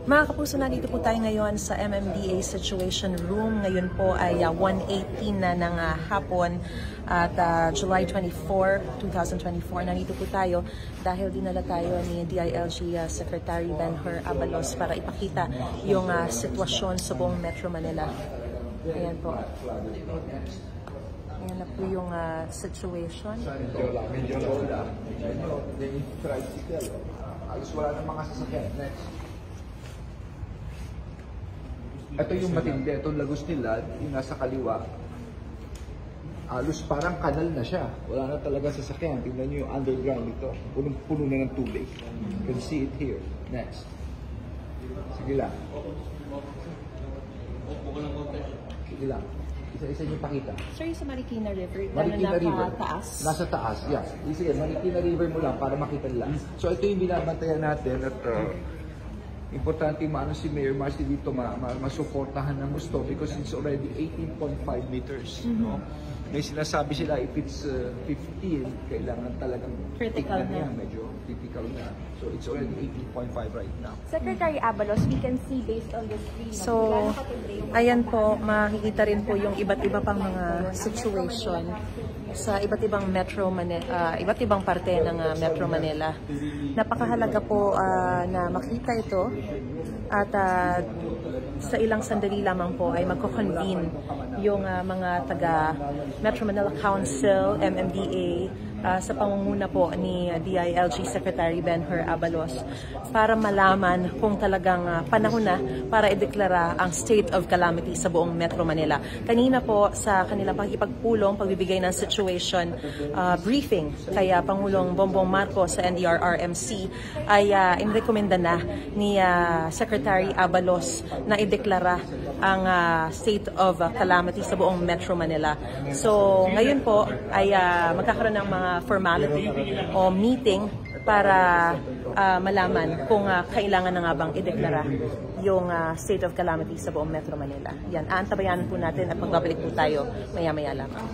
Mga kapuso, nandito po tayo ngayon sa MMDA Situation Room. Ngayon po ay 1:18 na ng hapon at July 24, 2024. Nandito po tayo dahil dinala tayo ni DILG Secretary Ben-Hur Abalos para ipakita yung sitwasyon sa buong Metro Manila. Ayan po. Ayan na po yung situation. Medyo lola. Then tricycle. Halos wala ng mga sasakyan. Next. Ito yung matindi. Itong Lagos nila, yung nasa kaliwa. Halos parang kanal na siya. Wala na talaga sasakyan. Tingnan nyo yung underground ito. Punong-puno na ng tubig. You can see it here. Next. Sige lang. Sige lang. Isa-isa nyo pakita. Sir, yung sa Marikina River, Marikina River. taas? Nasa taas, yes. Sige, Marikina River mo lang para makita nila. So ito yung binabantayan natin at importante maano si Mayor Marcy dito masuportahan ng gusto because it's already 18.5 meters. No? May sinasabi sila if it's 15, kailangan talagang critical na. Medyo critical na. So it's already 18.5 right now. Secretary Abalos, we can see based on the screen. So, ayan po, makikita rin po yung iba't iba pang mga situation sa iba't ibang iba't ibang parte ng Metro Manila. Napakahalaga po na makita ito at sa ilang sandali lamang po ay magko-convene yung mga taga Metro Manila Council, MMDA, sa pangunguna po ni DILG Secretary Ben-Hur Abalos para malaman kung talagang panahon na para ideklara ang state of calamity sa buong Metro Manila. Kanina po sa kanilang pakikipagpulong, pagbibigay ng situation briefing kaya Pangulong Bongbong Marcos sa NDRRMC ay inrekomenda na ni Secretary Abalos na ideklara ang state of calamity sa buong Metro Manila. So ngayon po ay magkakaroon ng mga formality o meeting para malaman kung kailangan na nga bang ideklara yung state of calamity sa buong Metro Manila. Yan, aantabayanan po natin at magbabalik po tayo maya-maya lamang.